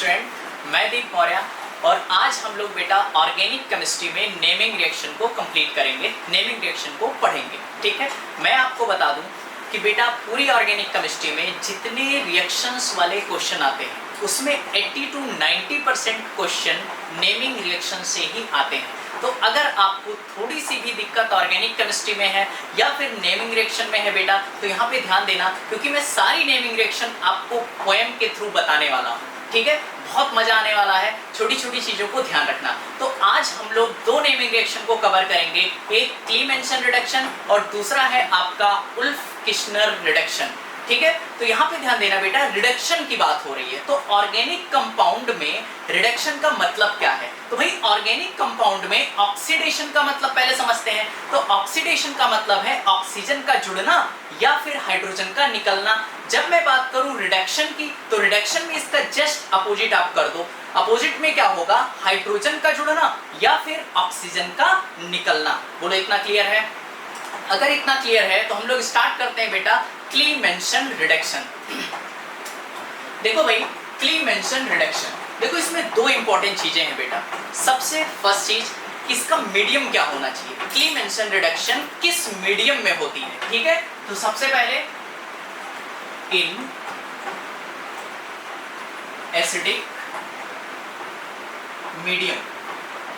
Student, मैं दीप मौर्य और आज हम लोग बेटा ऑर्गेनिक केमिस्ट्री में नेमिंग रिएक्शन को कंप्लीट करेंगे, नेमिंग रिएक्शन को पढ़ेंगे। ठीक है, मैं आपको बता दूं कि बेटा पूरी ऑर्गेनिक केमिस्ट्री में जितने रिएक्शंस वाले क्वेश्चन आते हैं उसमें 80 to 90% क्वेश्चन नेमिंग रिएक्शन से ही आते हैं। तो अगर आपको थोड़ी सी भी दिक्कत ऑर्गेनिक केमिस्ट्री में है या फिर नेमिंग रिएक्शन में है बेटा, तो यहाँ पे ध्यान देना, क्योंकि मैं सारी नेमिंग रिएक्शन आपको पोएम के थ्रू बताने वाला हूँ। ठीक है, बहुत मजा आने वाला है, छोटी छोटी चीजों को ध्यान रखना। तो आज हम लोग दो नेमिंग रिएक्शन को कवर करेंगे, एक क्लीमेंशन रिडक्शन और दूसरा है आपका उल्फ-किश्नर रिडक्शन। ठीक है, तो यहाँ पे ध्यान देना बेटा, रिडक्शन की बात हो रही है। तो ऑर्गेनिक कंपाउंड में रिडक्शन का मतलब क्या है? तो भाई ऑर्गेनिक कंपाउंड में ऑक्सीडेशन का मतलब पहले समझते हैं। तो ऑक्सीडेशन का मतलब है ऑक्सीजन का जुड़ना या फिर हाइड्रोजन का निकलना। जब मैं बात करूं रिडक्शन की, तो रिडक्शन में इसका जस्ट अपोजिट आप कर दो। अपोजिट में क्या होगा? हाइड्रोजन का जुड़ना या फिर ऑक्सीजन का निकलना। बोलो इतना क्लियर है? अगर इतना क्लियर है तो हम लोग स्टार्ट करते हैं बेटा क्लीमेंशन रिडक्शन। देखो भाई, क्लीमेंशन रिडक्शन, देखो इसमें दो इंपॉर्टेंट चीजें हैं बेटा। सबसे फर्स्ट चीज, इसका मीडियम क्या होना चाहिए? क्लीमेंशन रिडक्शन किस मीडियम में होती है? ठीक है, तो सबसे पहले इन एसिडिक मीडियम।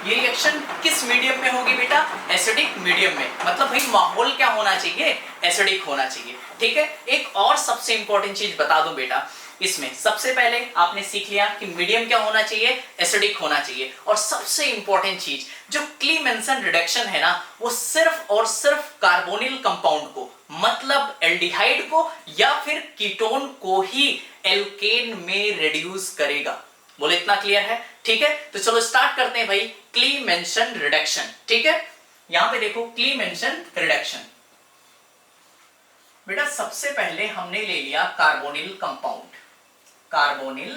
ये रिएक्शन किस मीडियम में होगी बेटा? एसिडिक मीडियम में। मतलब भाई माहौल क्या होना चाहिए? एसिडिक होना चाहिए। ठीक है, एक और सबसे इंपॉर्टेंट चीज बता दूं बेटा, इसमें सबसे पहले आपने सीख लिया कि मीडियम क्या होना चाहिए? एसिडिक होना चाहिए। और सबसे इंपॉर्टेंट चीज, जो क्लीमेंशन रिडक्शन है ना, वो सिर्फ और सिर्फ कार्बोनिल कंपाउंड को, मतलब एल्डिहाइड को या फिर कीटोन को ही एल्केन में रिड्यूस करेगा। बोले इतना क्लियर है? ठीक है, तो चलो स्टार्ट करते हैं भाई क्लीमेंशन रिडक्शन। ठीक है, यहां पे देखो क्लीमेंशन रिडक्शन। बेटा सबसे पहले हमने ले लिया कार्बोनिल कंपाउंड, कार्बोनिल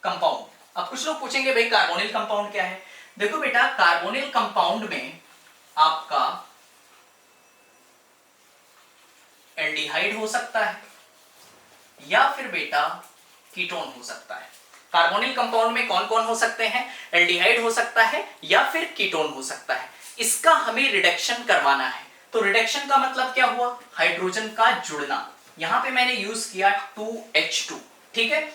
कंपाउंड। अब कुछ लोग पूछेंगे भाई कार्बोनिल कंपाउंड क्या है? देखो बेटा, कार्बोनिल कंपाउंड में आपका एल्डिहाइड हो सकता है या फिर बेटा कीटोन हो सकता है। कार्बोनिल कंपाउंड में कौन कौन हो सकते हैं? एल्डिहाइड हो सकता है या फिर कीटोन हो सकता है। इसका हमें रिडक्शन करवाना है। तो रिडक्शन का मतलब क्या हुआ? हाइड्रोजन का जुड़ना। यहां पे मैंने यूज किया 2H2। ठीक है,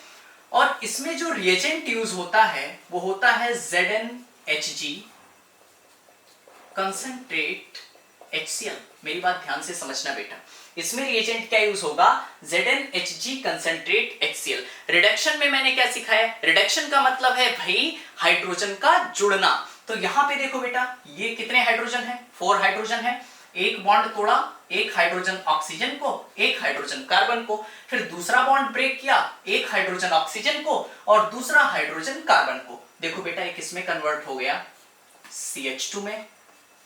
और इसमें जो रिएजेंट यूज होता है वो होता है ZnHg कंसंट्रेट HCl। मेरी बात ध्यान से समझना बेटा, इसमें रिएजेंट क्या यूज होगा? ZnHg concentrate HCl। रिडक्शन में मैंने क्या सिखाया? रिडक्शन का मतलब है भाई हाइड्रोजन का जुड़ना। तो यहां पे देखो बेटा, ये कितने हाइड्रोजन है? 4 हाइड्रोजन है। एक बॉन्ड तोड़ा, एक हाइड्रोजन ऑक्सीजन को, एक हाइड्रोजन कार्बन को, फिर दूसरा बॉन्ड ब्रेक किया, एक हाइड्रोजन ऑक्सीजन को और दूसरा हाइड्रोजन कार्बन को। देखो बेटा, एक इसमें कन्वर्ट हो गया CH2 में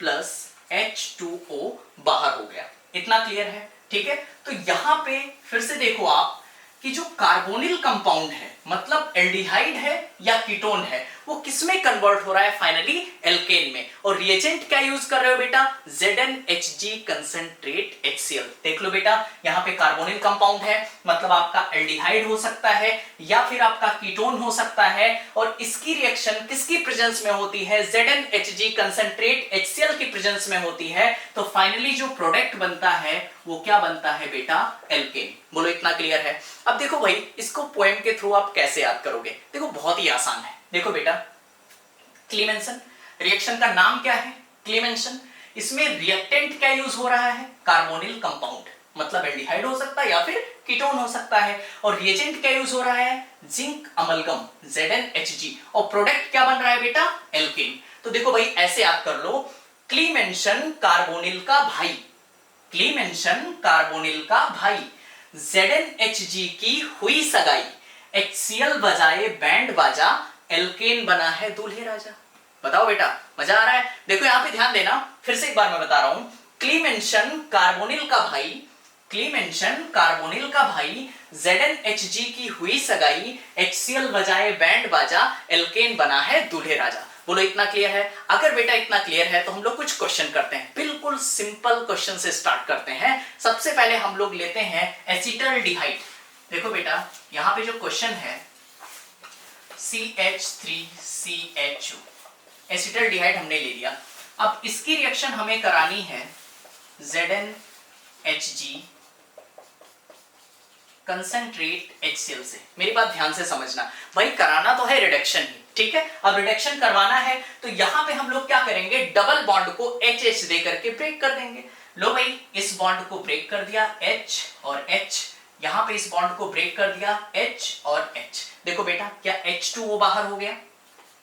प्लस H2O बाहर हो गया। इतना क्लियर है? ठीक है, तो यहां पे फिर से देखो आप कि जो कार्बोनिल कंपाउंड है, मतलब एल्डिहाइड है या कीटोन है, वो किसमें कन्वर्ट हो रहा है? फाइनली एल्केन में। और रिएजेंट क्या यूज कर रहे हो बेटा? ZnHg concentrate HCl। देख लो बेटा, यहां पे कार्बोनिल कंपाउंड है, मतलब आपका एल्डिहाइड हो सकता है या फिर आपका कीटोन हो सकता है, और इसकी रिएक्शन किसकी प्रेजेंस में होती है? ZnHg कंसंट्रेट HCl की प्रेजेंस में होती है। तो फाइनली जो प्रोडक्ट बनता है वो क्या बनता है बेटा? एल्केन। बोलो इतना क्लियर है? अब देखो भाई, इसको पोएम के थ्रू आप कैसे याद करोगे? देखो बहुत ही आसान है। देखो बेटा, क्लीमेंशन रिएक्शन का नाम क्या है? क्लीमेंशन। इसमें रिएक्टेंट क्या यूज हो रहा है? कार्बोनिल कंपाउंड, मतलब एल्डिहाइड हो सकता है या फिर कीटोन हो सकता है। और रिएजेंट क्या यूज हो रहा है? Zinc amalgam ZnHg। और प्रोडक्ट क्या बन रहा है बेटा? एल्केन। तो देखो भाई, ऐसे याद कर लो, क्लीमेंशन कार्बोनिल का भाई, क्लीमेंशन कार्बोनिल का भाई, ZnHg की हुई सगाई, HCl बजाए बैंड बाजा, एल्केन बना है दूल्हे राजा। बताओ बेटा, मजा आ रहा है? देखो यहां पे ध्यान देना, फिर से एक बार मैं बता रहा हूं, क्लीमेंशन कार्बोनिल का भाई, क्लीमेंशन कार्बोनिल का भाई ZnHg की हुई सगाई, HCl बजाए बैंड बाजा, एल्केन बना है दूल्हे राजा। बोलो इतना क्लियर है? अगर बेटा इतना क्लियर है तो हम लोग कुछ क्वेश्चन करते हैं। बिल्कुल सिंपल क्वेश्चन से स्टार्ट करते हैं। सबसे पहले हम लोग लेते हैं एसिटल्डिहाइड। देखो बेटा यहां पे जो क्वेश्चन है CH3CHO, एसिटल्डिहाइड हमने ले लिया। अब इसकी रिएक्शन हमें करानी है ZnHg कंसंट्रेट HCl से। मेरी बात ध्यान से समझना भाई, कराना तो है रिडक्शन ही, ठीक है। अब रिडक्शन करवाना है तो यहां पे हम लोग क्या करेंगे, डबल बॉन्ड को HH दे करके ब्रेक कर देंगे। लो भाई इस बॉन्ड को ब्रेक कर दिया H और H, यहां पे इस बॉन्ड को ब्रेक कर दिया H और H। देखो बेटा क्या H2O बाहर हो गया,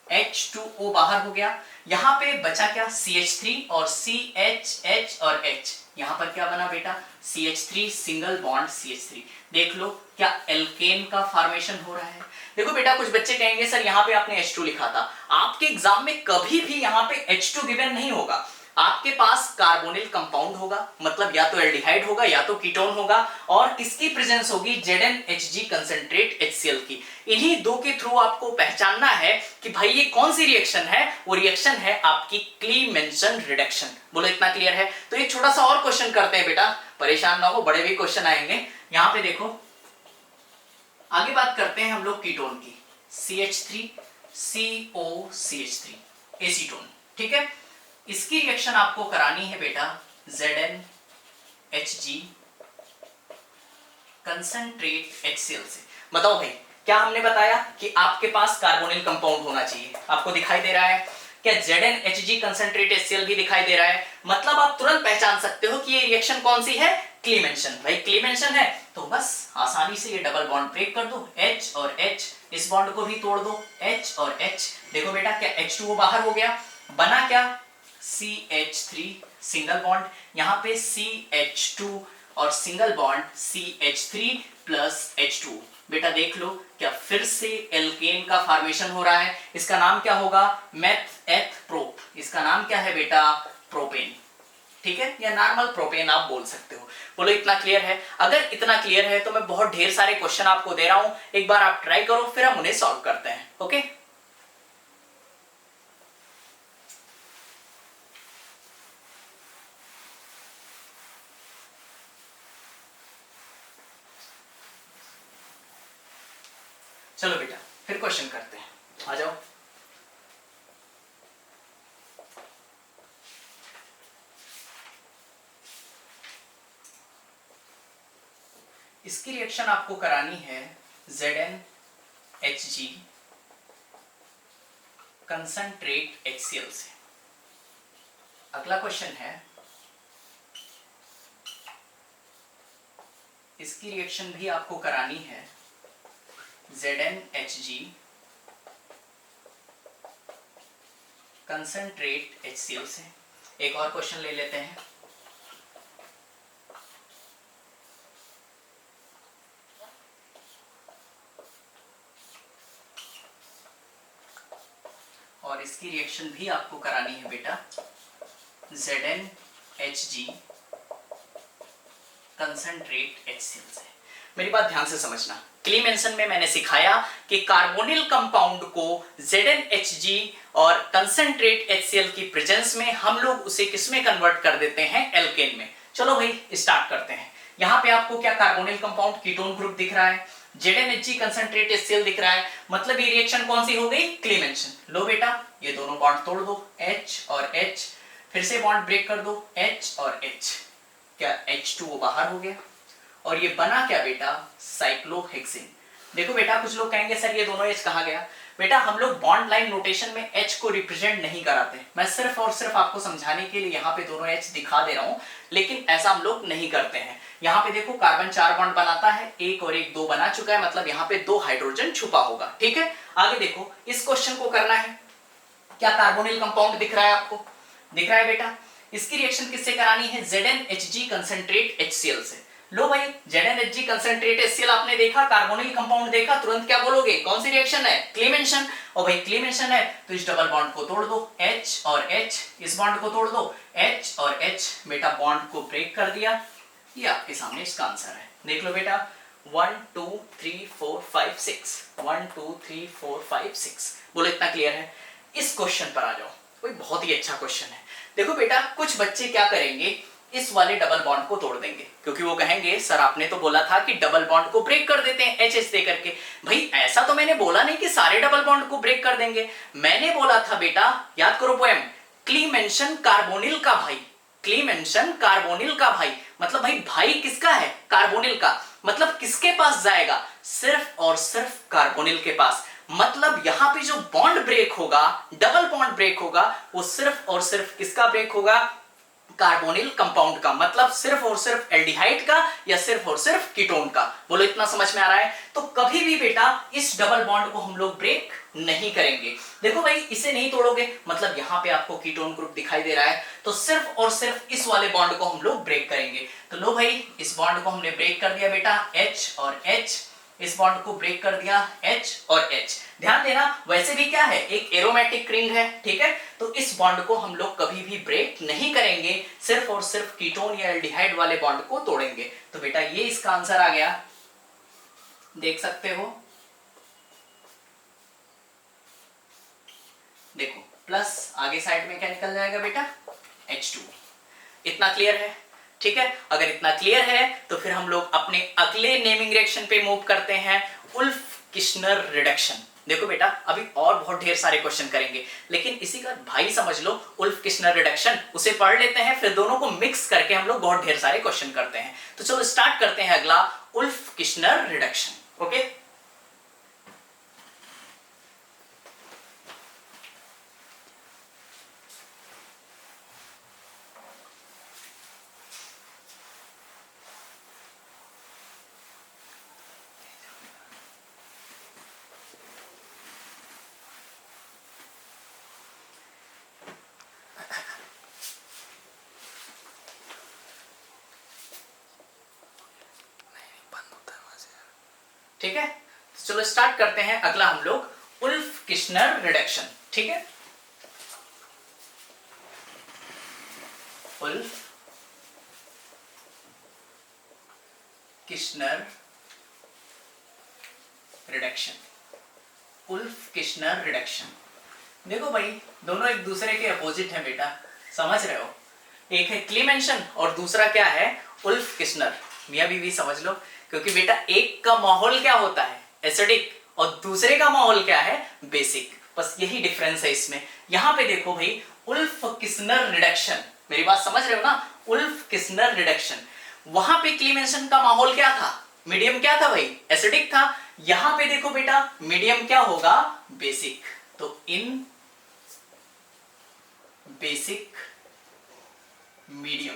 H2O बाहर हो गया। यहां पे बचा क्या, CH3 और CHH और H। यहां पर क्या बना बेटा, CH3 सिंगल बॉन्ड CH3। देख लो क्या एल्केन का फॉर्मेशन हो रहा है। देखो बेटा कुछ बच्चे कहेंगे सर यहाँ पे आपने H2 लिखा था। आपके एग्जाम में कभी भी यहाँ पे H2 गिवन नहीं होगा, आपके पास कार्बोनिल कंपाउंड होगा, मतलब या तो एल्डिहाइड होगा या तो कीटोन होगा, और किसकी प्रेजेंस होगी, ZnHg कंसंट्रेट HCl की। इन्हीं दो के थ्रू आपको पहचानना है कि भाई ये कौन सी रिएक्शन है। वो रिएक्शन है आपकी क्लीमेंशन रिडक्शन। बोलो इतना क्लियर है? तो एक छोटा सा और क्वेश्चन करते हैं बेटा, परेशान ना हो, बड़े भी क्वेश्चन आएंगे। यहां पे देखो आगे बात करते हैं हम लोग कीटोन की, CH3COCH3 एसीटोन, ठीक है। इसकी रिएक्शन आपको करानी है बेटा ZnHg कंसंट्रेट HCl से। बताओ भाई क्या हमने बताया कि आपके पास कार्बोनिल कंपाउंड होना चाहिए, आपको दिखाई दे रहा है क्या ZnHg कंसंट्रेट HCl भी दिखाई दे रहा है, मतलब आप तुरंत पहचान सकते हो कि ये रिएक्शन कौन सी है, क्लीमेंशन। भाई क्लीमेंशन है तो बस आसानी से ये डबल बॉन्ड ब्रेक कर दो, H और H, इस बॉन्ड को भी तोड़ दो, H और H। देखो बेटा क्या H2O बाहर हो गया, बना क्या CH3 सिंगल बॉन्ड, यहां पे CH2 और single bond CH3 plus H2। बेटा देख लो क्या फिर से एल्केन का फॉर्मेशन हो रहा है। इसका नाम क्या होगा, मेथ एथ प्रोप। इसका नाम क्या है बेटा, प्रोपेन, ठीक है, या नॉर्मल प्रोपेन आप बोल सकते हो। बोलो इतना क्लियर है? अगर इतना क्लियर है तो मैं बहुत ढेर सारे क्वेश्चन आपको दे रहा हूं, एक बार आप ट्राई करो फिर हम उन्हें सॉल्व करते हैं। ओके चलो बेटा फिर क्वेश्चन करते हैं, आ जाओ। इसकी रिएक्शन आपको करानी है ZnHg कंसंट्रेट HCl से। अगला क्वेश्चन है, इसकी रिएक्शन भी आपको करानी है ZnHg कंसंट्रेट HCl से। एक और क्वेश्चन ले लेते हैं। और इसकी रिएक्शन भी आपको करानी है बेटा ZnHg कंसंट्रेट HCl से। मेरी बात ध्यान से समझना, क्लीमेंशन में मैंने सिखाया कि कार्बोनिल कंपाउंड को ZnHg और कंसंट्रेट HCl की प्रेजेंस में हम लोग उसे किसमें कन्वर्ट कर देते हैं, एल्केन में। चलो भाई स्टार्ट करते हैं। यहां पे आपको क्या कार्बोनिल कंपाउंड कीटोन ग्रुप दिख रहा है, ZnHg कंसंट्रेट HCl दिख रहा है, मतलब ये रिएक्शन कौन सी हो गई, क्लीमेंशन। लो बेटा ये दोनों बॉन्ड तोड़ दो, H और H, फिर से बॉन्ड ब्रेक कर दो, H और H। क्या H2O बाहर हो गया और ये बना क्या बेटा, साइक्लोहेक्सेन। देखो बेटा कुछ लोग कहेंगे सर ये दोनों H कहाँ गया। बेटा हम लोग बॉन्ड लाइन नोटेशन में H को रिप्रेजेंट नहीं कराते, मैं सिर्फ और सिर्फ आपको समझाने के लिए यहाँ पे दोनों H दिखा दे रहा हूँ, लेकिन ऐसा हम लोग नहीं करते हैं। यहाँ पे देखो कार्बन 4 बॉन्ड बनाता है, एक और एक 2 बना चुका है, मतलब यहाँ पे 2 हाइड्रोजन छुपा होगा, ठीक है। आगे देखो इस क्वेश्चन को करना है, क्या कार्बोनिल कंपाउंड दिख रहा है आपको, दिख रहा है बेटा। इसकी रिएक्शन किससे करानी है, ZnHg कंसंट्रेट HCl से। लो भाई ZnHg कंसंट्रेट HCl आपने देखा, कार्बोनिल कंपाउंड देखा, तुरंत क्या बोलोगे, कौन सी रिएक्शन है, क्लीमेंशन। और भाई क्लीमेंशन है तो इस डबल बॉन्ड को तोड़ दो, H और H, इस बॉन्ड को तोड़ दो, H और H। बेटा बॉन्ड को ब्रेक कर दिया, ये आपके सामने इसका आंसर है, देख लो बेटा। 1 2 3 4 5 6, 1 2 3 4 5 6। बोलो इतना क्लियर है। इस क्वेश्चन पर आ जाओ, कोई बहुत ही अच्छा क्वेश्चन है। देखो बेटा, कुछ बच्चे क्या करेंगे, इस वाले डबल बॉन्ड को तोड़ देंगे, क्योंकि वो कहेंगे सर आपने तो बोला था कि डबल बॉन्ड को ब्रेक कर देते हैं एच दे करके। भाई ऐसा तो मैंने बोला नहीं कि सारे डबल बॉन्ड को ब्रेक कर देंगे। मैंने बोला था बेटा, याद करो पोएम, क्लीमेंशन कार्बोनिल का भाई, क्लीमेंशन कार्बोनिल का भाई, मतलब भाई किसका है, कार्बोनिल का। मतलब किसके पास जाएगा, सिर्फ और सिर्फ कार्बोनिल के पास। मतलब यहां पे जो बॉन्ड ब्रेक होगा, डबल बॉन्ड ब्रेक होगा, वो सिर्फ और सिर्फ किसका ब्रेक होगा, कार्बोनिल कंपाउंड का। मतलब सिर्फ और सिर्फ एल्डिहाइड का या सिर्फ और सिर्फ कीटोन का। बोलो इतना समझ में आ रहा है। तो कभी भी बेटा इस डबल बॉन्ड को हम लोग ब्रेक नहीं करेंगे। देखो भाई, इसे नहीं तोड़ोगे, मतलब यहां पे आपको कीटोन ग्रुप दिखाई दे रहा है, तो सिर्फ और सिर्फ इस वाले बॉन्ड को हम लोग ब्रेक करेंगे। तो लो भाई, इस बॉन्ड को हमने ब्रेक कर दिया बेटा, H और H, इस बॉन्ड को ब्रेक कर दिया H और H। ध्यान देना, वैसे भी क्या है, एक एरोमेटिक रिंग है, ठीक है। तो इस बॉन्ड को हम लोग कभी भी ब्रेक नहीं करेंगे, सिर्फ और सिर्फ कीटोन या एल्डिहाइड वाले बॉन्ड को तोड़ेंगे। तो बेटा ये इसका आंसर आ गया, देख सकते हो। देखो प्लस आगे साइड में क्या निकल जाएगा बेटा, H2। इतना क्लियर है, ठीक है। अगर इतना क्लियर है तो फिर हम लोग अपने अगले नेमिंग रिएक्शन पे मूव करते हैं, उल्फ किश्नर रिडक्शन। देखो बेटा, अभी और बहुत ढेर सारे क्वेश्चन करेंगे, लेकिन इसी का भाई समझ लो, उल्फ किश्नर रिडक्शन, उसे पढ़ लेते हैं, फिर दोनों को मिक्स करके हम लोग बहुत ढेर सारे क्वेश्चन करते हैं। तो चलो स्टार्ट करते हैं अगला, उल्फ किश्नर रिडक्शन। ओके, ठीक है। तो चलो स्टार्ट करते हैं अगला हम लोग, उल्फ किश्नर रिडक्शन, ठीक है। Wolff Kishner reduction, Wolff Kishner reduction. देखो भाई, दोनों एक दूसरे के अपोजिट हैं बेटा, समझ रहे हो। एक है क्लीमेंशन और दूसरा क्या है, उल्फ किश्नर। मियां बीवी समझ लो, क्योंकि बेटा एक का माहौल क्या होता है, एसिडिक, और दूसरे का माहौल क्या है, बेसिक। बस यही डिफरेंस है इसमें। यहां पे देखो भाई, उल्फ किश्नर रिडक्शन, मेरी बात समझ रहे हो ना, उल्फ किश्नर रिडक्शन। वहां पे क्लीमेंशन का माहौल क्या था, मीडियम क्या था भाई, एसिडिक था। यहां पे देखो बेटा, मीडियम क्या होगा, बेसिक। तो इन बेसिक मीडियम,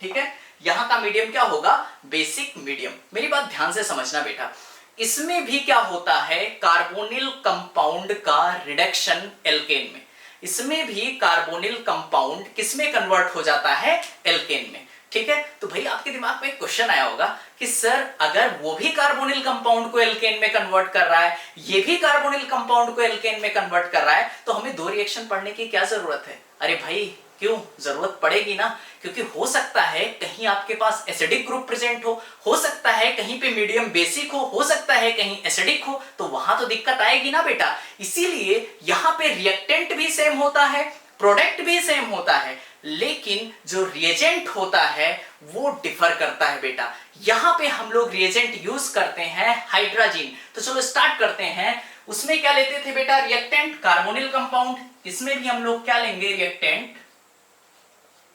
ठीक है। यहां का मीडियम क्या होगा, बेसिक मीडियम। मेरी बात ध्यान से समझना बेटा, इसमें भी क्या होता है, कार्बोनिल कंपाउंड का रिडक्शन एल्केन में। इसमें भी कार्बोनिल कंपाउंड किसमें कन्वर्ट हो जाता है, एल्केन में, ठीक है। तो भाई आपके दिमाग में एक क्वेश्चन आया होगा कि सर अगर वो भी कार्बोनिल कंपाउंड को एल्केन में कन्वर्ट कर रहा है, ये भी कार्बोनिल कंपाउंड को एल्केन में कन्वर्ट कर रहा है, तो हमें दो रिएक्शन पढ़ने की क्या जरूरत है। अरे भाई क्यों, जरूरत पड़ेगी ना, क्योंकि हो सकता है कहीं आपके पास एसिडिक ग्रुप प्रेजेंट हो सकता है कहीं पे मीडियम बेसिक हो सकता है कहीं एसिडिक हो, तो वहां तो दिक्कत आएगी ना बेटा। इसीलिए यहां पे रिएक्टेंट भी सेम होता है, प्रोडक्ट भी सेम होता है, लेकिन जो रिएजेंट होता है वो डिफर करता है बेटा। यहां पे हम लोग रिएजेंट यूज करते हैं हाइड्रोजन। तो चलो स्टार्ट करते हैं। उसमें क्या लेते थे बेटा, रिएक्टेंट कार्बोनिल कंपाउंड। इसमें भी हम लोग क्या लेंगे, रिएक्टेंट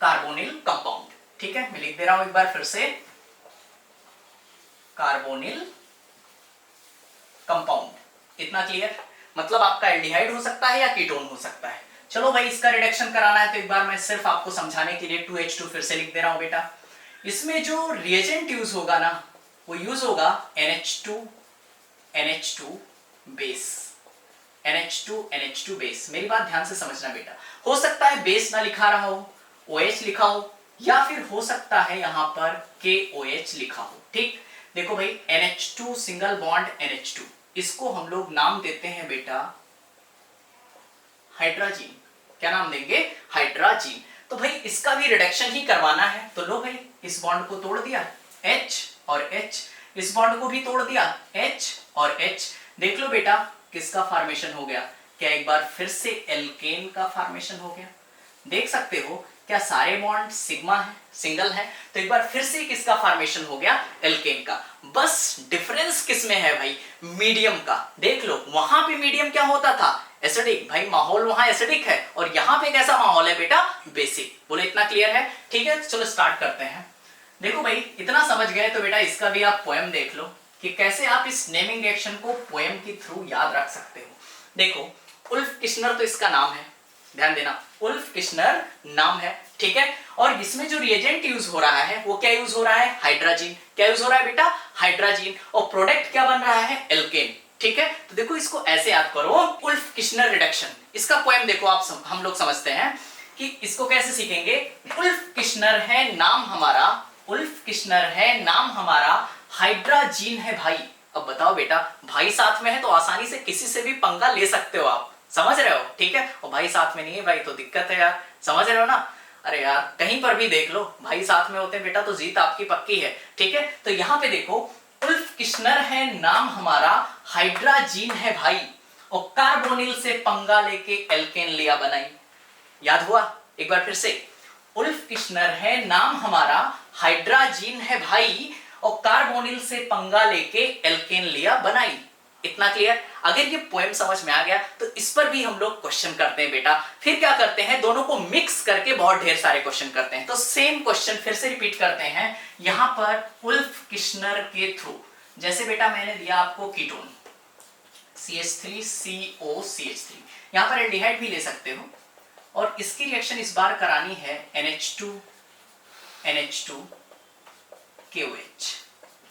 कार्बोनिल कंपाउंड, ठीक है। मैं लिख दे रहा हूं एक बार फिर से, कार्बोनिल कंपाउंड। इतना क्लियर, मतलब आपका एल्डिहाइड हो सकता है या कीटोन हो सकता है। चलो भाई, इसका रिडक्शन कराना है तो एक बार मैं सिर्फ आपको समझाने के लिए 2H2 फिर से लिख दे रहा हूं बेटा। इसमें जो रिएजेंट यूज होगा ना, वो यूज होगा NH2 बेस, NH2 बेस। मेरी बात ध्यान से समझना बेटा, हो सकता है बेस ना लिखा रहा हो, OH लिखा हो, या फिर हो सकता है यहां पर KOH लिखा हो, ठीक। देखो भाई, NH2 सिंगल बॉन्ड NH2, इसको हम लोग नाम देते हैं बेटा हाइड्रोजन। क्या नाम देंगे, हाइड्रोजन। तो भाई इसका भी रिडक्शन ही करवाना है, तो लो भाई इस बॉन्ड को तोड़ दिया H और H, इस बॉन्ड को भी तोड़ दिया H और H। देख लो बेटा किसका फॉर्मेशन हो गया, क्या एक बार फिर से एल्केन का फॉर्मेशन हो गया। देख सकते हो क्या सारे बॉन्ड सिग्मा है, सिंगल है, तो एक बार फिर से किसका फॉर्मेशन हो गया, एल्केन का। बस डिफरेंस किसमें है भाई, मीडियम का। देख लो वहां पे मीडियम क्या होता था, एसिडिक, भाई माहौल वहां एसिडिक है, और यहाँ पे कैसा माहौल है बेटा, बेसिक। बोले इतना क्लियर है, ठीक है चलो स्टार्ट करते हैं। देखो भाई इतना समझ गए तो बेटा इसका भी आप पोएम देख लो कि कैसे आप इस नेमिंग रिएक्शन को पोएम के थ्रू याद रख सकते हो। देखो उल्फ किश्नर तो इसका नाम है, ध्यान देना उल्फ किश्नर नाम है, ठीक है। और इसमें जो रिएजेंट यूज हो रहा है वो क्या यूज हो रहा है, हाइड्रोजन। क्या यूज हो रहा है बेटा, हाइड्रोजन, और प्रोडक्ट क्या बन रहा है, एल्केन, ठीक है। तो देखो इसको ऐसे याद करो, उल्फ किश्नर रिडक्शन, इसका पोएम देखो आप हम लोग समझते हैं कि इसको कैसे सीखेंगे। उल्फ किश्नर है नाम हमारा, उल्फ किश्नर है नाम हमारा, हाइड्रोजन है भाई। अब बताओ बेटा भाई साथ में है तो आसानी से किसी से भी पंगा ले सकते हो आप, समझ रहे हो, ठीक है। और भाई साथ में नहीं है भाई तो दिक्कत है यार, समझ रहे हो ना। अरे यार कहीं पर भी देख लो भाई साथ में होते हैं बेटा तो जीत आपकी पक्की है, ठीक है। तो यहाँ पे देखो उल्फ किश्नर है नाम हमारा, हाइड्रोजन है भाई, और कार्बोनिल से पंगा लेके एल्केन लिया बनाई। याद हुआ, एक बार फिर से, उल्फ किश्नर है नाम हमारा, हाइड्रोजन है भाई, और कार्बोनिल से पंगा लेके एल्केन लिया बनाई। इतना क्लियर। अगर ये पोएम समझ में आ गया तो इस पर भी हम लोग क्वेश्चन करते हैं बेटा। फिर क्या करते हैं, दोनों को मिक्स करके बहुत ढेर सारे क्वेश्चन करते हैं। तो सेम क्वेश्चन फिर से रिपीट करते हैं यहां पर उल्फ किश्नर के थ्रू। जैसे बेटा मैंने दिया आपको कीटोन CH3COCH3, यहां पर एल्डिहाइड भी ले सकते हो, और इसकी रिएक्शन इस बार करानी है NH2KOH।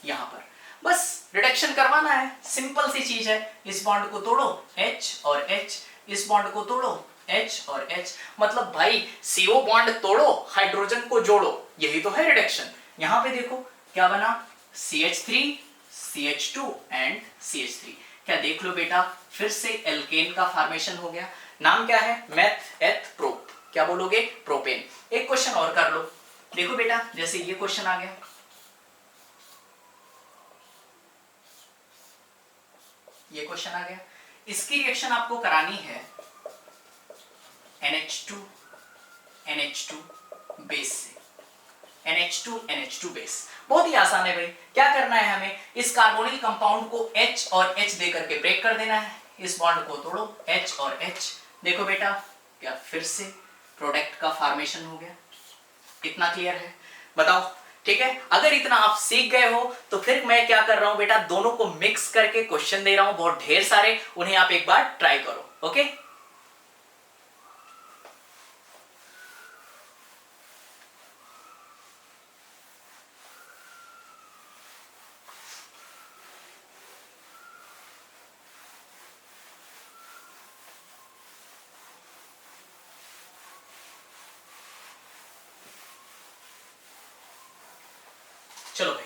यहां पर बस रिडक्शन करवाना है, सिंपल सी चीज है। इस बॉन्ड को तोड़ो H और H, इस बॉन्ड को तोड़ो H और H, मतलब भाई CO बॉन्ड तोड़ो हाइड्रोजन को जोड़ो, यही तो है रिडक्शन। यहां पे देखो क्या बना, CH3 CH2 एंड CH3। क्या देख लो बेटा फिर से एल्केन का फॉर्मेशन हो गया। नाम क्या है, मेथ एथ प्रोप, क्या बोलोगे, प्रोपेन। एक क्वेश्चन और कर लो। देखो बेटा जैसे ये क्वेश्चन आ गया, ये क्वेश्चन आ गया, इसकी रिएक्शन आपको करानी है NH2 बेस से, NH2 बेस। बहुत ही आसान है भाई। क्या करना है हमें, इस कार्बोनिल कंपाउंड को H और H दे करके ब्रेक कर देना है। इस बॉन्ड को तोड़ो H और H, देखो बेटा क्या फिर से प्रोडक्ट का फॉर्मेशन हो गया। इतना क्लियर है, बताओ, ठीक है। अगर इतना आप सीख गए हो तो फिर मैं क्या कर रहा हूं बेटा, दोनों को मिक्स करके क्वेश्चन दे रहा हूं बहुत ढेर सारे, उन्हें आप एक बार ट्राई करो, ओके। चलो भाई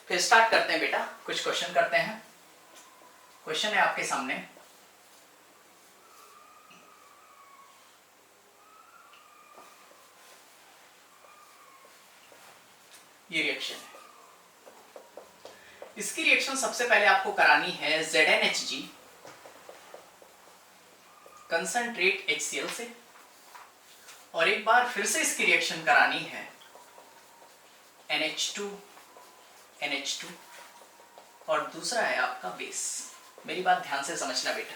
फिर स्टार्ट करते हैं बेटा, कुछ क्वेश्चन करते हैं। क्वेश्चन है आपके सामने, ये रिएक्शन है। इसकी रिएक्शन सबसे पहले आपको करानी है ZnHg कंसंट्रेट HCl से, और एक बार फिर से इसकी रिएक्शन करानी है NH2 और दूसरा है आपका बेस। मेरी बात ध्यान से समझना बेटा,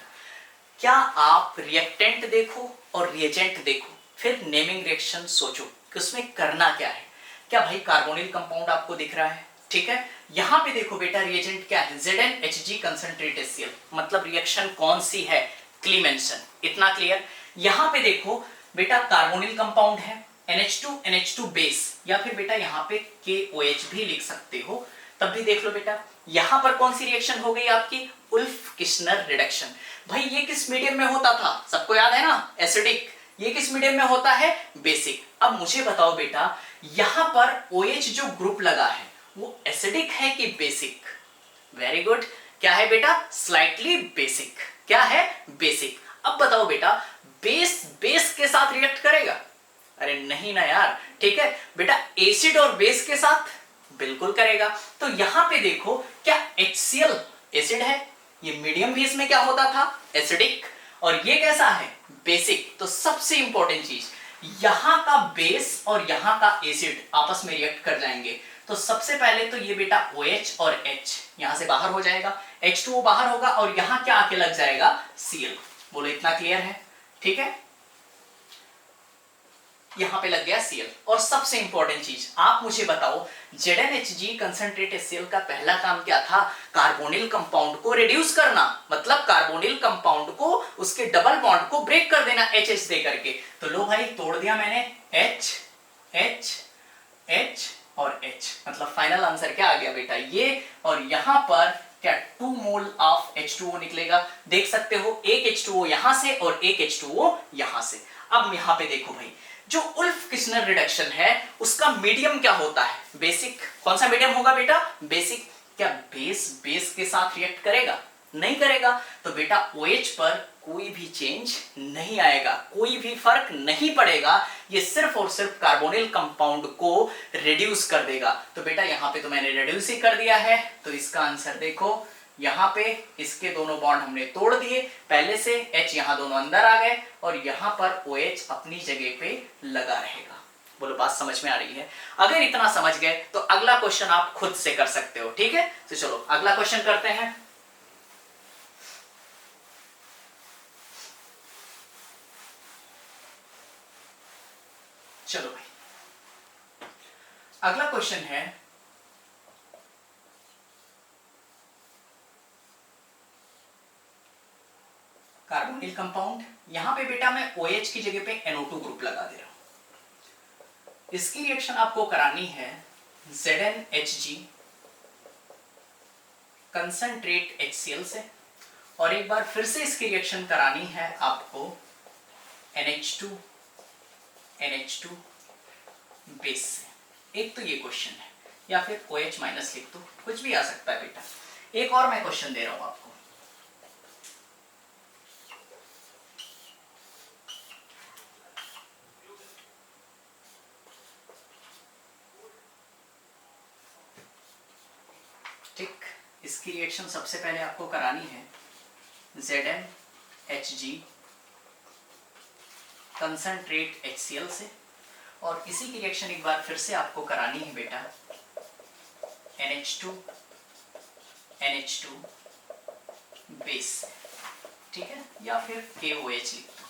क्या आप रिएक्टेंट देखो और रिएजेंट देखो, फिर नेमिंग रिएक्शन सोचो कि उसमें करना क्या है। क्या भाई कार्बोनिल कंपाउंड आपको दिख रहा है, ठीक है। यहां पे देखो बेटा रिएजेंट क्या है, ZnHg कंसंट्रेट HCl, मतलब रिएक्शन कौन सी है, क्लीमेंसन। इतना क्लियर। यहां पे देखो बेटा कार्बोनिल कंपाउंड है NH2 बेस, या फिर बेटा यहाँ पे KOH भी लिख सकते हो, तब भी देख लो बेटा। यहां पर कौन सी रिएक्शन हो गई आपकी, उल्फ किश्नर रिडक्शन। भाई ये किस मीडियम में होता था, सबको याद है ना, एसिडिक। ये किस मीडियम में होता है, बेसिक। अब मुझे बताओ बेटा यहां पर OH जो ग्रुप लगा है वो एसिडिक है कि बेसिक। वेरी गुड, क्या है बेटा, स्लाइटली बेसिक। क्या है, बेसिक। अब बताओ बेटा बेस बेस के साथ रिएक्ट करेगा, अरे नहीं नहीं ना यार, ठीक है बेटा। एसिड और बेस के साथ बिल्कुल करेगा। तो यहां पे देखो क्या HCl एसिड है, ये मीडियम भी इसमें क्या होता था एसिडिक, और ये कैसा है बेसिक। तो सबसे इंपॉर्टेंट चीज, यहां का बेस और यहां का एसिड आपस में रिएक्ट कर जाएंगे। तो सबसे पहले तो ये बेटा OH और H यहां से बाहर हो जाएगा, H2O बाहर होगा और यहां क्या आके लग जाएगा Cl। बोलो इतना क्लियर है, ठीक है। यहां पे लग गया Cl। और सबसे इंपॉर्टेंट चीज आप मुझे बताओ, ZnHg कंसंट्रेट HCl का पहला काम क्या था, कार्बोनिल कंपाउंड को रिड्यूस करना, मतलब कार्बोनिल कंपाउंड को उसके डबल बॉन्ड को ब्रेक कर देना HH दे करके। तो लो भाई तोड़ दिया मैंने H H H और H, मतलब फाइनल आंसर क्या आ गया बेटा ये, और यहां पर क्या 2 मोल ऑफ H2O निकलेगा, देख सकते हो एक H2O यहां से और एक H2O यहां से। अब यहां पे देखो भाई, जो उल्फ किस्नर रिडक्शन है उसका मीडियम क्या होता है बेसिक। कौन सा मीडियम होगा बेटा बेसिक। क्या बेस बेस के साथ रिएक्ट करेगा, नहीं करेगा। तो बेटा OH पर कोई भी चेंज नहीं आएगा, कोई भी फर्क नहीं पड़ेगा, ये सिर्फ और सिर्फ कार्बोनिल कंपाउंड को रिड्यूस कर देगा। तो बेटा यहाँ पे तो मैंने रिड्यूस ही कर दिया है, तो इसका आंसर देखो यहाँ पे इसके दोनों बॉन्ड हमने तोड़ दिए पहले से, H यहाँ दोनों अंदर आ गए और यहाँ पर OH अपनी जगह पे लगा रहेगा। बोलो बात समझ में आ रही है। अगर इतना समझ गए तो अगला क्वेश्चन आप खुद से कर सकते हो, ठीक है। तो चलो अगला क्वेश्चन करते हैं। चलो भाई अगला क्वेश्चन है, कार्बोनिल कंपाउंड। यहां पे बेटा मैं OH की जगह पे NO2 ग्रुप लगा दे रहा हूं। इसकी रिएक्शन आपको करानी है ZnHg कंसंट्रेट HCl से, और एक बार फिर से इसकी रिएक्शन करानी है आपको NH2 बेस से। एक तो ये क्वेश्चन है, या फिर OH माइनस लिख दो, कुछ भी आ सकता है बेटा। एक और मैं क्वेश्चन दे रहा हूं आपको, ठीक। इसकी रिएक्शन सबसे पहले आपको करानी है ZnHg कंसंट्रेट HCl से, और इसी की रिएक्शन एक बार फिर से आपको करानी है बेटा NH2 बेस, ठीक है, या फिर KOH लिख दो,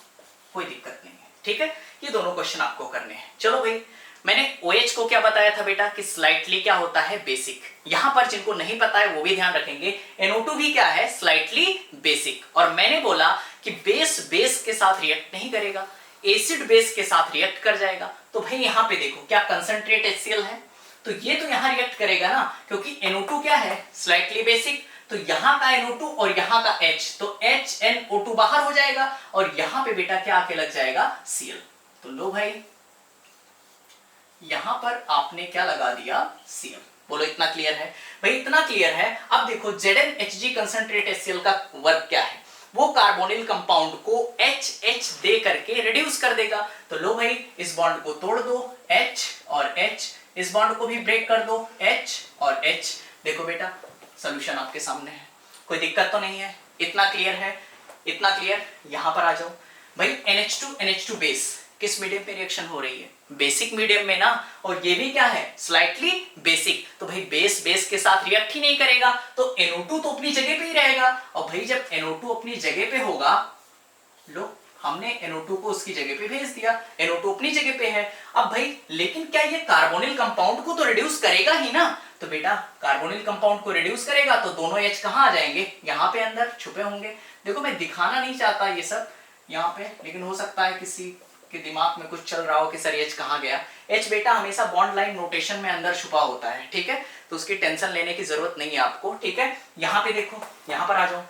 कोई दिक्कत नहीं है, ठीक है। ये दोनों क्वेश्चन आपको करने हैं। चलो भाई, मैंने OH को क्या बताया था बेटा कि स्लाइटली क्या होता है बेसिक। यहां पर जिनको नहीं पता है वो भी ध्यान रखेंगे, NO2 भी क्या है स्लाइटली बेसिक। और मैंने बोला कि बेस बेस के साथ रिएक्ट नहीं करेगा, एसिड बेस के साथ रिएक्ट कर जाएगा। तो भाई यहां पे देखो क्या कंसंट्रेट HCl है, तो ये तो यहां रिएक्ट करेगा ना, क्योंकि NO2 क्या है स्लाइटली बेसिक। तो यहां का NO2 और यहां का H, तो HNO2 बाहर हो जाएगा और यहां पे बेटा क्या आके लग जाएगा Cl। तो लो भाई यहां पर आपने क्या लगा दिया Cl। बोलो इतना क्लियर है भाई, इतना क्लियर है। अब देखो ZnHg कंसंट्रेट HCl का वर्क क्या है, वो कार्बोनिल कंपाउंड को HH दे करके रिड्यूस कर देगा। तो लो भाई इस बॉन्ड को तोड़ दो H और H, इस बॉन्ड को भी ब्रेक कर दो H और H। देखो बेटा सॉल्यूशन आपके सामने है, कोई दिक्कत तो नहीं है, इतना क्लियर है, इतना क्लियर। यहां पर आ जाओ भाई, NH2 बेस किस मीडियम पे रिएक्शन हो रही है बेसिक मीडियम में ना, और ये भी क्या है स्लाइटली बेसिक। तो भाई बेस बेस के साथ रिएक्ट ही नहीं करेगा, तो NO2 तो अपनी जगह पे ही रहेगा। और भाई जब NO2 अपनी जगह पे होगा, लो हमने NO2 को उसकी जगह पे भेज दिया, NO2 अपनी जगह पे है। अब भाई लेकिन क्या ये कार्बोनिल कंपाउंड को तो रिड्यूस करेगा ही ना, तो बेटा कार्बोनिल कंपाउंड को रिड्यूस करेगा तो दोनों H कहां आ जाएंगे, यहां पे अंदर छुपे होंगे। देखो मैं दिखाना नहीं चाहता ये सब यहाँ पे, लेकिन हो सकता है किसी के दिमाग में कुछ चल रहा हो कि सर H कहां गया। H बेटा हमेशा बॉन्ड लाइन नोटेशन में अंदर छुपा होता है, ठीक है, तो उसकी टेंशन लेने की जरूरत नहीं है आपको, ठीक है। यहाँ पे देखो, यहाँ पर आ जाओ,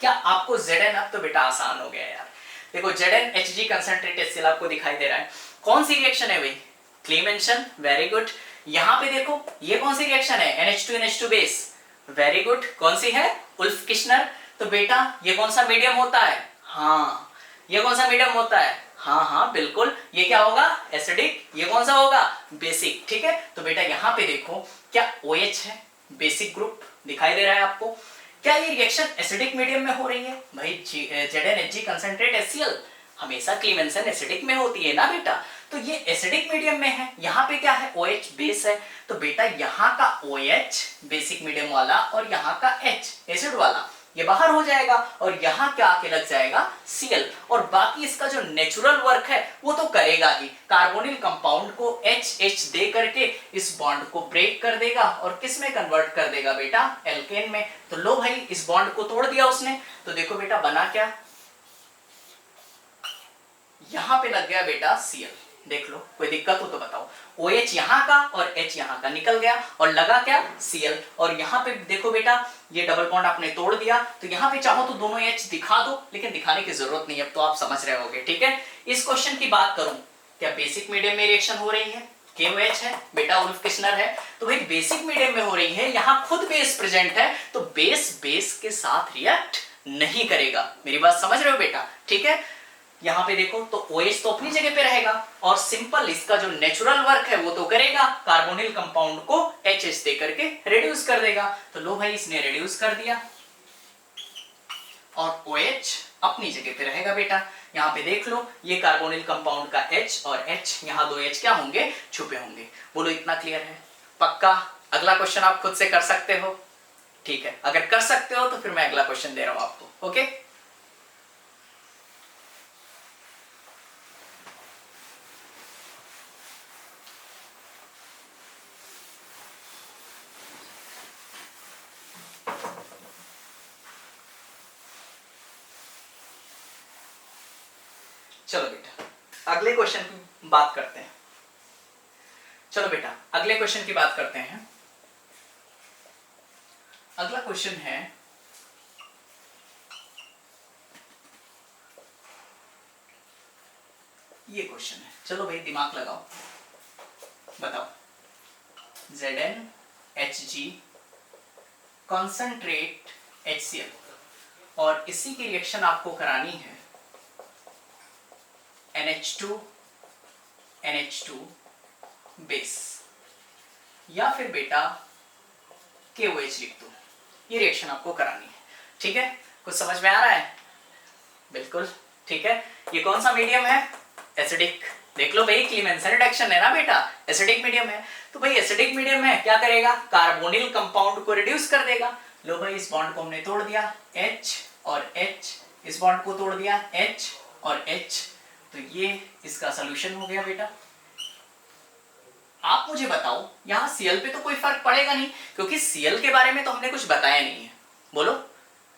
क्या आपको Zn, अब तो बेटा आसान हो गया यार। देखो ZnHg कंसंट्रेट HCl आपको दिखाई दे रहा है, कौन सी रिएक्शन है भाई क्लीमेंशन, वेरी गुड। यहाँ पे देखो ये कौन सी रिएक्शन है NH2 बेस, वेरी गुड। कौन सी है उल्फ-किश्नर। तो बेटा ये कौन सा मीडियम होता है, हाँ ये कौन सा मीडियम होता है, हाँ हाँ बिल्कुल, ये क्या होगा एसिडिक, ये कौन सा होगा बेसिक। ठीक है, तो बेटा यहाँ पे देखो क्या OH है, बेसिक ग्रुप दिखाई दे रहा है आपको। क्या ये रिएक्शन एसिडिक मीडियम में हो रही है भाई, ZnHg कंसंट्रेट HCl हमेशा क्लीमेंसन एसिडिक में होती है ना बेटा, तो ये एसिडिक मीडियम में है। यहाँ पे क्या है OH बेस है, तो बेटा यहाँ का OH बेसिक मीडियम वाला और यहाँ का H एसिड वाला ये बाहर हो जाएगा और यहाँ क्या आके लग जाएगा Cl, और बाकी इसका जो नेचुरल वर्क है वो तो करेगा ही, कार्बोनिल कंपाउंड को HH दे करके इस बॉन्ड को ब्रेक कर देगा और किस में कन्वर्ट कर देगा बेटा एल्केन में। तो लो भाई इस बॉन्ड को तोड़ दिया उसने, तो देखो बेटा बना क्या, यहां पे लग गया बेटा Cl। देख लो कोई दिक्कत हो तो बताओ, OH यहाँ का और H यहाँ का निकल गया और लगा क्या Cl, और यहाँ पे देखो बेटा ये डबल बॉन्ड आपने तोड़ दिया, तो यहाँ पे चाहो तो दोनों H दिखा दो, लेकिन दिखाने की जरूरत नहीं है, अब तो आप समझ रहे होगे। ठीक है, इस क्वेश्चन की बात करूं, क्या बेसिक मीडियम में रिएक्शन हो रही है, KOH है बेटा, उल्फ किश्नर है, तो भाई बेसिक मीडियम में हो रही है, यहाँ खुद बेस प्रेजेंट है, तो बेस बेस के साथ रिएक्ट नहीं करेगा। मेरी बात समझ रहे हो बेटा। ठीक है, यहाँ पे देखो तो OH तो अपनी जगह पे रहेगा और सिंपल इसका जो नेचुरल वर्क है वो तो करेगा, कार्बोनिल कंपाउंड को HH दे करके रिड्यूस कर देगा। तो लो भाई इसने रिड्यूस कर दिया और OH अपनी जगह पे रहेगा बेटा। यहाँ पे देख लो ये कार्बोनिल कंपाउंड का H और H, यहाँ दो H क्या होंगे छुपे होंगे। बोलो इतना क्लियर है पक्का? अगला क्वेश्चन आप खुद से कर सकते हो। ठीक है, अगर कर सकते हो तो फिर मैं अगला क्वेश्चन दे रहा हूं आपको। ओके, चलो बेटा अगले क्वेश्चन की बात करते हैं। चलो बेटा अगले क्वेश्चन की बात करते हैं। अगला क्वेश्चन है ये क्वेश्चन है, चलो भाई दिमाग लगाओ, बताओ ZnHg कॉन्सेंट्रेट HCl और इसी की रिएक्शन आपको करानी है NH2 बेस, या फिर बेटा KOH लिख दो, ये रिएक्शन आपको करानी है। ठीक है, कुछ समझ में आ रहा है? बिल्कुल ठीक है। ये कौन सा मीडियम है? एसिडिक। देख लो भाई क्लीमेंसन रिडक्शन है ना बेटा, एसिडिक मीडियम है, तो भाई एसिडिक मीडियम है क्या करेगा, कार्बोनिल कंपाउंड को रिड्यूस कर देगा। लो भाई इस बॉन्ड को हमने तोड़ दिया H और H, इस बॉन्ड को तोड़ दिया H और H, तो ये इसका सोल्यूशन हो गया बेटा। आप मुझे बताओ यहाँ Cl पे तो कोई फर्क पड़ेगा नहीं, क्योंकि Cl के बारे में तो हमने कुछ बताया नहीं है। बोलो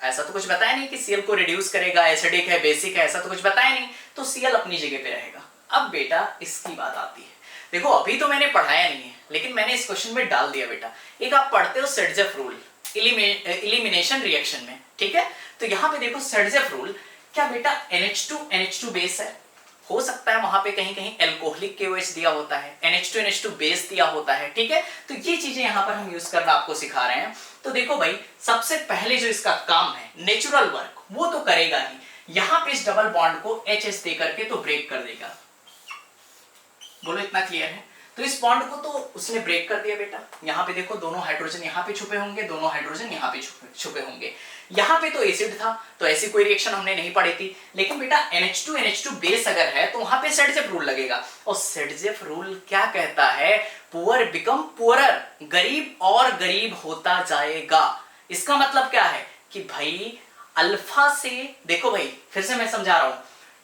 ऐसा तो कुछ बताया नहीं कि Cl को रिड्यूस करेगा, एसिडिक है बेसिक है, ऐसा तो कुछ बताया नहीं, तो Cl अपनी जगह पे रहेगा। अब बेटा इसकी बात आती है, देखो अभी तो मैंने पढ़ाया नहीं है लेकिन मैंने इस क्वेश्चन में डाल दिया बेटा। एक आप पढ़ते हो सेडजेफ रूल एलिमिनेशन रिएक्शन में, ठीक है, तो यहाँ पे देखो सेडजेफ रूल, क्या बेटा NH2 बेस है, हो सकता है वहां पे कहीं कहीं एल्कोहलिक KOH दिया होता है, NH2 बेस दिया होता है। ठीक है, तो ये चीजें यहाँ पर हम यूज करना आपको सिखा रहे हैं। तो देखो भाई सबसे पहले जो इसका काम है नेचुरल वर्क वो तो करेगा ही, यहाँ पे इस डबल बॉन्ड को HH दे करके तो ब्रेक कर देगा। बोलो इतना क्लियर है? तो इस बॉन्ड को तो उसने ब्रेक कर दिया बेटा। यहाँ पे देखो दोनों हाइड्रोजन यहाँ पे छुपे होंगे, दोनों हाइड्रोजन यहाँ पे छुपे होंगे। यहाँ पे तो एसिड था तो ऐसी कोई रिएक्शन हमने नहीं पढ़ी थी, लेकिन बेटा NH2 बेस अगर है तो वहां पे सेडजेफ रूल लगेगा। और सेडजेफ रूल क्या कहता है, पुअर बिकम पुअरर, गरीब और गरीब होता जाएगा। इसका मतलब क्या है कि भाई अल्फा से, देखो भाई फिर से मैं समझा रहा हूं,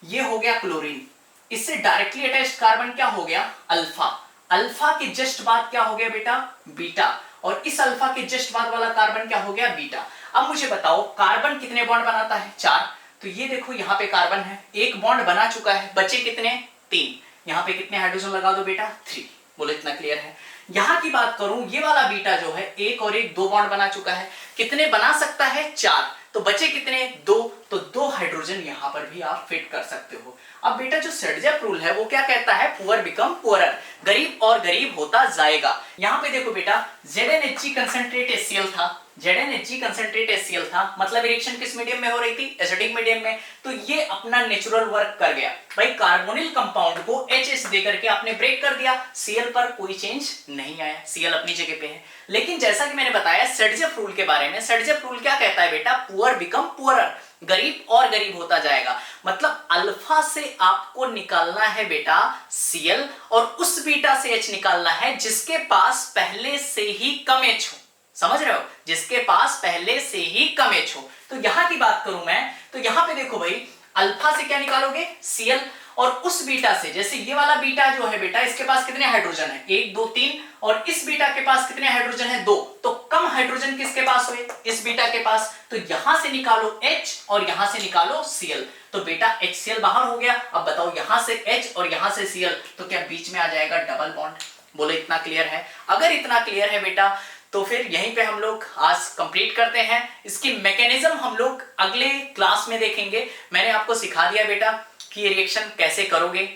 ये हो गया क्लोरीन, इससे डायरेक्टली अटैच्ड कार्बन क्या हो गया अल्फा, अल्फा के जस्ट बाद क्या हो गया बेटा बीटा, और इस अल्फा के जस्ट बाद वाला कार्बन क्या हो गया बीटा। अब मुझे बताओ कार्बन कितने बॉन्ड बनाता है? 4। तो ये देखो यहाँ पे कार्बन है, एक बॉन्ड बना चुका है, बचे कितने? 3। यहाँ पे कितने हाइड्रोजन लगा दो बेटा? 3। बोलो इतना क्लियर है? यहाँ की बात करूं, ये वाला बीटा जो है एक और एक 2 बॉन्ड बना चुका है, कितने बना सकता है? 4। तो बचे कितने, 2, तो 2 हाइड्रोजन यहां पर भी आप फिट कर सकते हो। अब बेटा जो सर्जेप रूल है वो क्या कहता है, पुअर बिकम पुअरर, गरीब और गरीब होता जाएगा। यहां पे देखो बेटा ZnHg कंसंट्रेट HCl था, ZnHg कंसंट्रेट HCl था, मतलब रिएक्शन किस मीडियम में हो रही थी, एसिडिक मीडियम में, तो ये अपना नेचुरल वर्क कर गया भाई, कार्बोनिल कंपाउंड को HH देकर के आपने ब्रेक कर दिया, Cl पर कोई चेंज नहीं आया, Cl अपनी जगह पे है। लेकिन जैसा कि मैंने बताया सर्जेप रूल के बारे में, सर्जेप रूल क्या कहता है बेटा, पुअर बिकम पुअरर, गरीब और गरीब होता जाएगा, मतलब अल्फा से आपको निकालना है बेटा Cl और उस बीटा से H निकालना है जिसके पास पहले से ही कम H हो, समझ रहे हो, जिसके पास पहले से ही कम H हो। तो यहां की बात करूं मैं, तो यहां पे देखो भाई अल्फा से क्या निकालोगे, Cl, और उस बीटा से, जैसे ये वाला बीटा जो है बेटा इसके पास कितने हाइड्रोजन है, 1 2 3, और इस बीटा के पास कितने हाइड्रोजन है, 2, तो कम हाइड्रोजन किसके पास हुए, इस बीटा के पास, तो यहां से निकालो H और यहां से निकालो Cl, तो बेटा HCl बाहर हो गया। अब बताओ यहां से H और यहां से Cl, तो क्या बीच में आ जाएगा डबल बॉन्ड, बोलो इतना क्लियर है। अगर इतना क्लियर है बेटा तो फिर यहीं पे हम लोग आज कंप्लीट करते हैं, इसकी मैकेनिज्म हम लोग अगले क्लास में देखेंगे। मैंने आपको सिखा दिया बेटा कि रिएक्शन कैसे करोगे,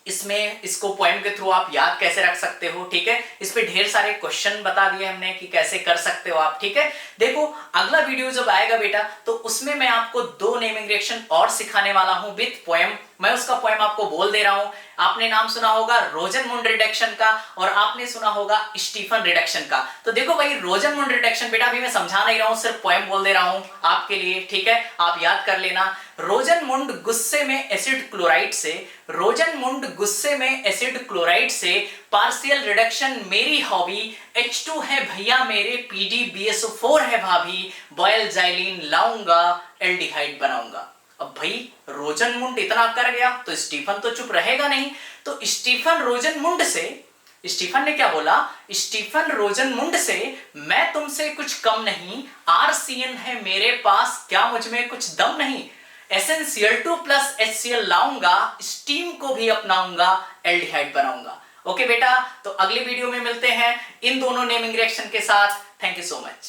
इसमें इसको पोएम के थ्रू आप याद कैसे रख सकते हो, ठीक है, इस पे ढेर सारे क्वेश्चन बता दिए हमने कि कैसे कर सकते हो आप, ठीक है। देखो अगला वीडियो जब आएगा बेटा तो उसमें मैं आपको 2 नेमिंग रिएक्शन और सिखाने वाला हूं विद पोएम, मैं उसका पोएम आपको बोल दे रहा हूं। आपने नाम सुना होगा रोजनमुंड रिडक्शन का और आपने सुना होगा स्टीफन रिडक्शन का। तो देखो भाई रोजनमुंड रिडक्शन बेटा अभी मैं समझा नहीं रहा हूं, सिर्फ पोएम बोल दे रहा हूं आपके लिए, ठीक है, आप याद कर लेना। रोजनमुंड गुस्से में एसिड क्लोराइड से, रोजनमुंड गुस्से में एसिड क्लोराइड से, पार्शियल रिडक्शन मेरी हॉबी, H2 है भैया मेरे PDBSO4 है भाभी, बॉयल जाइलिन लाऊंगा एल्डिहाइड बनाऊंगा। अब भाई रोजनमुंड इतना कर गया तो स्टीफन तो चुप रहेगा नहीं, तो स्टीफन रोजनमुंड से, स्टीफन ने क्या बोला, स्टीफन रोजनमुंड से मैं तुमसे कुछ कम नहीं, RCN है मेरे पास, क्या मुझ में कुछ दम नहीं, SnCl2 प्लस HCl लाऊंगा, स्टीम को भी अपनाऊंगा, एल्डिहाइड बनाऊंगा। ओके बेटा, तो अगले वीडियो में मिलते हैं इन दोनों नेमिंग रिएक्शन के साथ। Thank you so much.